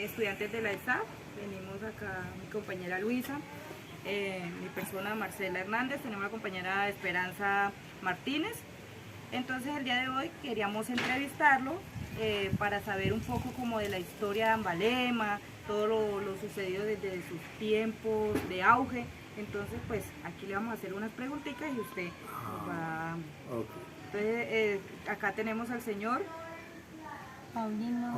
estudiantes de la ESAP, venimos acá mi compañera Luisa, mi persona Marcela Hernández, tenemos la compañera Esperanza Martínez. Entonces el día de hoy queríamos entrevistarlo para saber un poco como de la historia de Ambalema, todo lo sucedido desde sus tiempos de auge. Entonces pues aquí le vamos a hacer unas preguntitas y usted nos va... Okay. Entonces acá tenemos al señor Paulino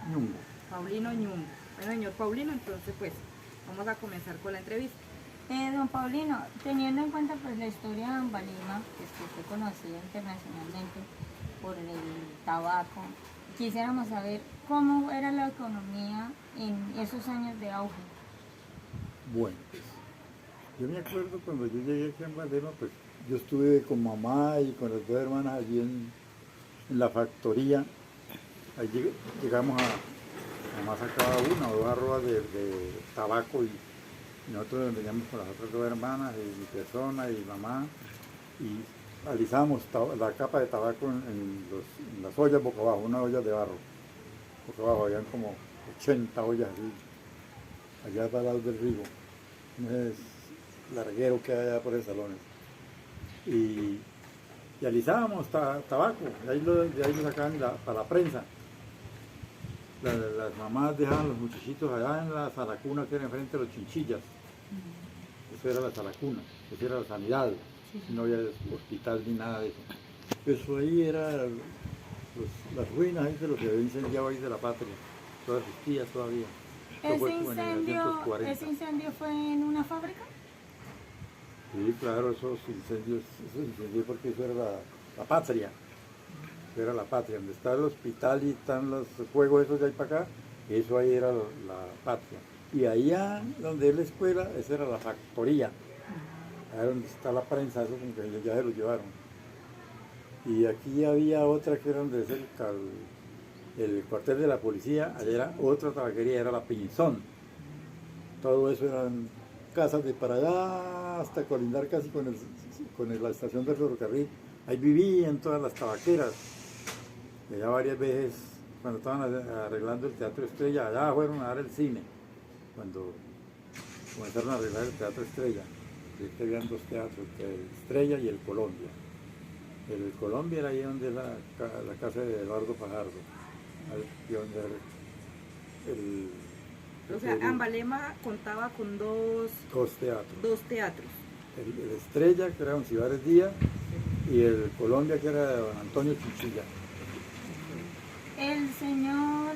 Ñungo. Paulino Ñungo. Bueno, señor Paulino, entonces pues vamos a comenzar con la entrevista. Don Paulino, teniendo en cuenta pues la historia de Ambalema, pues, que fue conocida internacionalmente por el tabaco, quisiéramos saber cómo era la economía en esos años de auge. Bueno, pues yo me acuerdo cuando yo llegué aquí a Ambalema, pues yo estuve con mamá y con las dos hermanas allí en la factoría. Ahí llegamos mamá sacaba una o dos arrobas de tabaco y nosotros veníamos con las otras dos hermanas y mi persona y mamá y alisábamos la capa de tabaco en las ollas boca abajo, una olla de barro. Boca abajo habían como 80 ollas así, allá para el lado del río. Ese es larguero que hay allá por esos salones. Y alisábamos tabaco, de ahí lo sacaban para la prensa. Las mamás dejaban los muchachitos allá en la salacuna que era enfrente de los chinchillas. Eso era la salacuna, eso era la sanidad, no había hospital ni nada de eso. Eso ahí era las ruinas ahí de lo que había incendiado ahí de la patria, todas existía todavía. ¿Ese incendio fue en una fábrica? Sí, claro, esos incendios porque eso era la patria. Era la patria, donde está el hospital y están los fuegos esos de ahí para acá, eso ahí era la patria. Y allá donde es la escuela, esa era la factoría, allá donde está la prensa, eso como que ya se lo llevaron. Y aquí había otra que era donde es el cuartel de la policía, allá era otra tabaquería, era la Pinzón. Todo eso eran casas de para allá hasta colindar casi con la estación del ferrocarril. Ahí vivían todas las tabaqueras. Y allá varias veces, cuando estaban arreglando el Teatro Estrella, allá fueron a dar el cine, cuando comenzaron a arreglar el Teatro Estrella. Y que habían dos teatros, el Estrella y el Colombia. El Colombia era ahí donde la casa de Eduardo Fajardo, y donde O sea, Ambalema contaba con dos teatros. El Estrella, que era don Cibares Díaz, y el Colombia, que era de don Antonio Chinchilla. El señor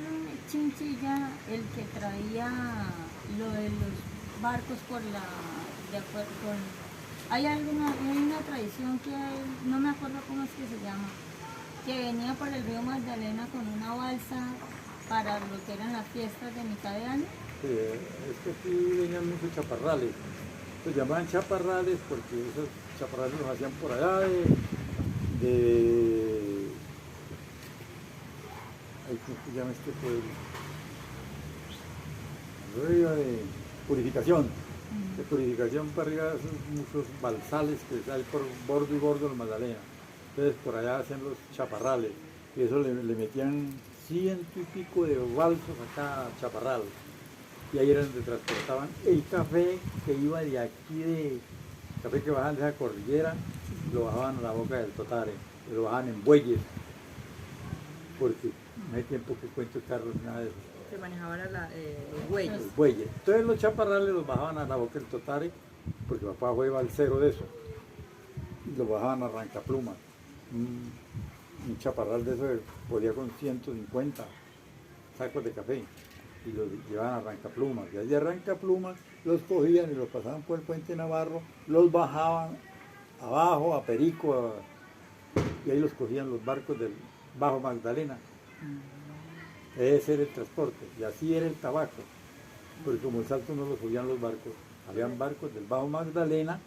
Chinchilla, el que traía lo de los barcos de acuerdo con... Hay una tradición que no me acuerdo cómo es que se llama, que venía por el río Magdalena con una balsa para lo que eran las fiestas de mitad de año. Sí, es que aquí venían muchos chaparrales. Se llamaban chaparrales porque esos chaparrales los hacían por allá ¿cómo se llama este pueblo? Arriba de Purificación. De Purificación para arriba son muchos balsales que hay por bordo y bordo del Magdalena. Entonces por allá hacían los chaparrales. Y eso le metían 100 y pico de balsos a cada chaparral. Y ahí era donde transportaban el café que iba de aquí, café que bajaban de esa cordillera, lo bajaban a la boca del Totare, lo bajaban en bueyes, porque no hay tiempo que cuento carros, nada de eso. Se manejaban los bueyes. Los bueyes. Entonces los chaparrales los bajaban a la boca del Totare, porque papá fue balsero de eso, y los bajaban a Rancaplumas. Un chaparral de eso podía con 150 sacos de café. Y los llevaban a Rancaplumas. Y allí de Rancaplumas los cogían y los pasaban por el puente Navarro, los bajaban abajo a Perico, y ahí los cogían los barcos del Bajo Magdalena. Ese era el transporte, y así era el tabaco, porque como el Salto no lo subían los barcos, habían barcos del Bajo Magdalena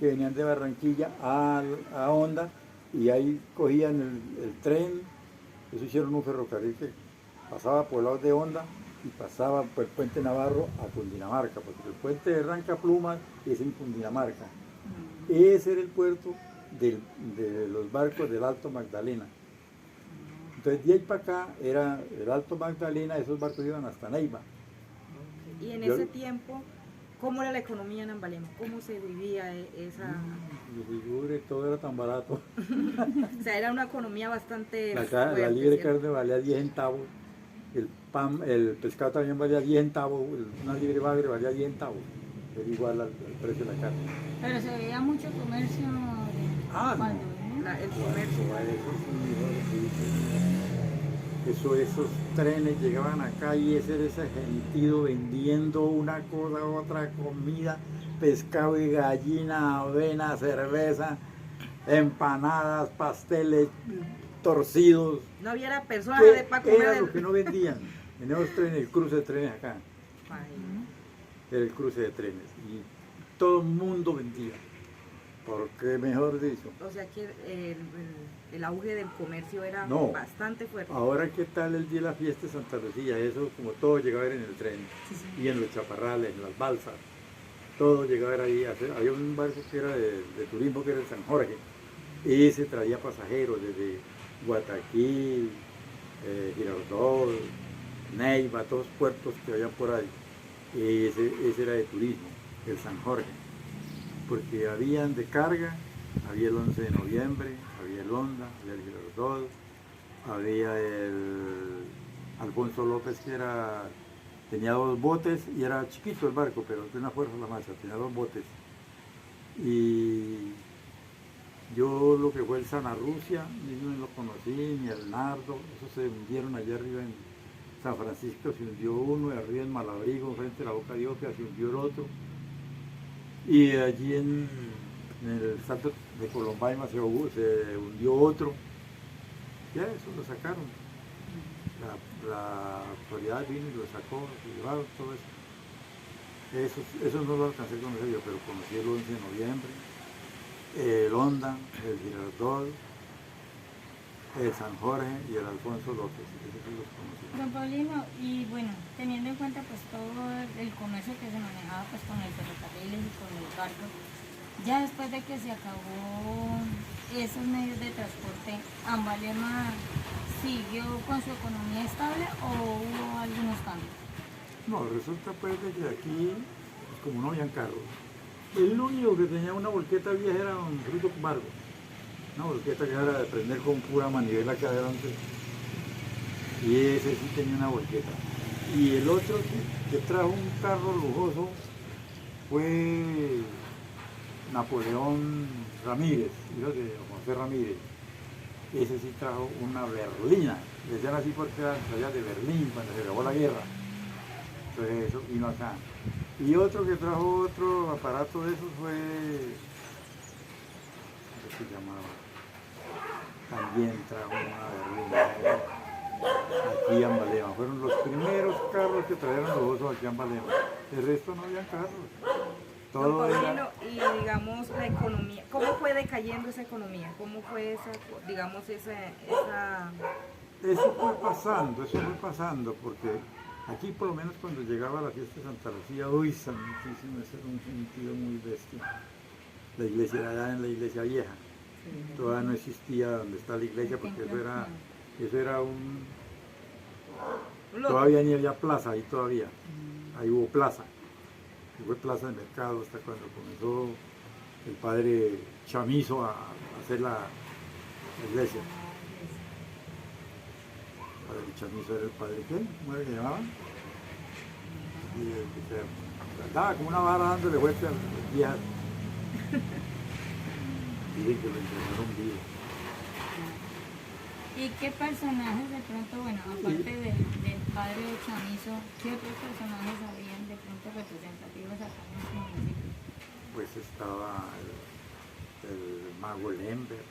que venían de Barranquilla a Honda, y ahí cogían el tren. Eso hicieron un ferrocarril que pasaba por el lado de Honda y pasaba por el puente Navarro a Cundinamarca, porque el puente de Rancaplumas es en Cundinamarca. Ese era el puerto de los barcos del Alto Magdalena. Entonces de ahí para acá era el Alto Magdalena, esos barcos iban hasta Neiva. Y en Yo- ese tiempo, ¿cómo era la economía en Ambalema? ¿Cómo se vivía esa...? Y figure, todo era tan barato. O sea, era una economía bastante La fuerte, libre de ¿cierto? carne valía 10 centavos, el pan, el pescado también valía 10 centavos, una libre bagre valía 10 centavos. Era igual al precio de la carne. Pero se veía mucho comercio Ah, no. cuando venía. El comercio. Esos trenes llegaban acá y ese era ese gentío vendiendo una cosa, otra comida, pescado y gallina, avena, cerveza, empanadas, pasteles, torcidos. No había persona ¿Qué para comer. era lo que no vendían? En esos trenes, el cruce de trenes acá, Ay, era el cruce de trenes y todo el mundo vendía. Porque mejor dicho, o sea que el auge del comercio era No. bastante fuerte. ahora qué tal el día de la fiesta de Santa Lucía, eso como todo llegaba a ver en el tren y en los chaparrales, en las balsas, todo llegaba a ver ahí. Había un barco que era de turismo que era el San Jorge y ese traía pasajeros desde Guataquí, Girardot, Neiva, todos los puertos que había por ahí. Y ese era de turismo, el San Jorge, porque habían de carga, había el 11 de noviembre, había el Honda, había el Girardot, había el Alfonso López que tenía 2 botes y era chiquito el barco, pero de una fuerza la marcha, tenía 2 botes. Y yo lo que fue el Santa Rusia, ni no lo conocí, ni el Nardo, esos se hundieron allá arriba en San Francisco, se hundió uno, y arriba en Malabrigo, frente a la Boca de Opia, se hundió el otro. Y allí en el Salto de Colombaima se hundió otro. Ya eso lo sacaron. La autoridad vino y lo sacó, lo llevaron, todo eso. Eso no lo alcancé a conocer yo, pero conocí el 11 de noviembre, el Honda, el Girardot, el San Jorge y el Alfonso López. Esos sí los conocí. Don Paulino, y bueno, teniendo en cuenta pues todo el comercio que se manejaba pues con el ferrocarril y con los barcos, ya después de que se acabó esos medios de transporte, ¿Ambalema siguió con su economía estable o hubo algunos cambios? No, resulta pues de que aquí, pues, como no habían carros, el único que tenía una volqueta vieja era un Fruto Camargo. Una volqueta que era de prender con pura manivela acá adelante. Y ese sí tenía una volqueta. Y el otro que trajo un carro lujoso fue Napoleón Ramírez, hijo de José Ramírez. Ese sí trajo una berlina. Le decían así porque era allá de Berlín cuando se acabó la guerra. Entonces eso vino acá. Y otro que trajo otro aparato de esos fue, ¿cómo se llamaba? También trajo una berlina aquí a Ambalema. Fueron los primeros carros que trajeron los osos aquí a Ambalema. El resto no había carros. Don Todo Paulino, era, y digamos la economía, ¿cómo fue decayendo esa economía? ¿Cómo fue digamos, esa... eso fue pasando, porque aquí por lo menos cuando llegaba la fiesta de Santa Lucía, uy, santísimo, ese era un sentido muy bestia. La iglesia era allá en la iglesia vieja, todavía no existía donde está la iglesia, porque eso era todavía ni había plaza ahí todavía, ahí hubo plaza, y fue plaza de mercado hasta cuando comenzó el padre Chamizo a hacer la iglesia. El padre Chamizo era el padre, ¿qué? ¿Cómo era que llamaban? Y el que se andaba como una vara dándole vuelta a las viejas. Dicen que lo entregaron vivo. ¿Y qué personajes de pronto, bueno, aparte del padre Chamizo, qué otros personajes habían de pronto representativos acá en este municipio? Pues estaba el mago Lember,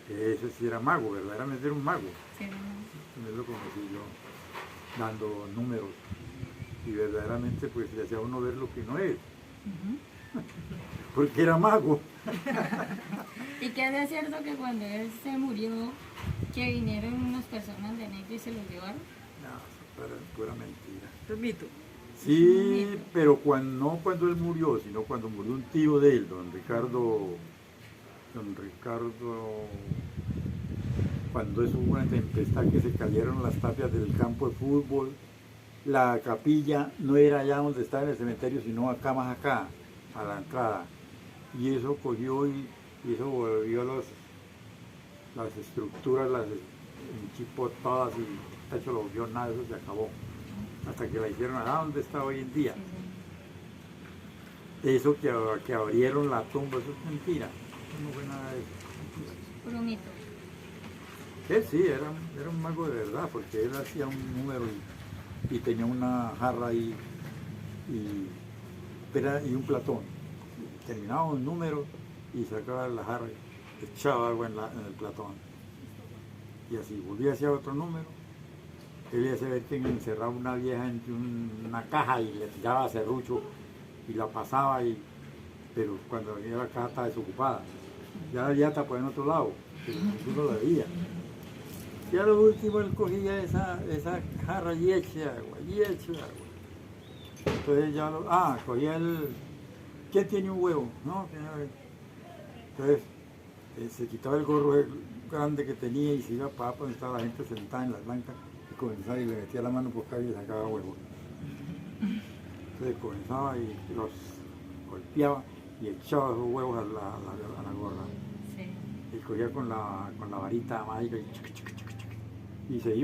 que ese sí era mago, verdaderamente era un mago. Sí, ¿no? También lo conocí yo, dando números, y verdaderamente pues le hacía a uno ver lo que no es, porque era mago. ¿Y qué es de cierto que cuando él se murió, que vinieron unas personas de negro y se los llevaron? No, eso era pura mentira. Es mito. Sí, pero no cuando él murió, sino cuando murió un tío de él, don Ricardo, cuando eso hubo una tempestad que se cayeron las tapias del campo de fútbol, la capilla no era allá donde estaba en el cementerio, sino acá más acá, a la entrada. Y eso cogió y eso volvió las estructuras, las enchipó todas y hecho lo volvió nada, eso se acabó. Hasta que la hicieron allá donde está hoy en día. Eso que abrieron la tumba, eso es mentira. Eso no fue nada de eso. Puro mito. Él sí, era un mago de verdad, porque él hacía un número y tenía una jarra ahí y un platón. Terminaba un número y sacaba la jarra y echaba agua en el platón. Y así volvía hacia otro número. Él hacía ver que encerraba una vieja en una caja y le tiraba serrucho y la pasaba, pero cuando venía la caja estaba desocupada. Ya la está por en otro lado, pero ninguno la veía. Y a lo último él cogía esa jarra y eche agua, y eche agua. Entonces ya cogía ¿quién tiene un huevo? No, entonces se quitaba el gorro grande que tenía y se iba para donde estaba la gente sentada en las bancas y comenzaba y le metía la mano por acá y le sacaba huevos. Entonces comenzaba y los golpeaba y echaba esos huevos a la gorra. Sí. Y cogía con la varita mágica y se iba.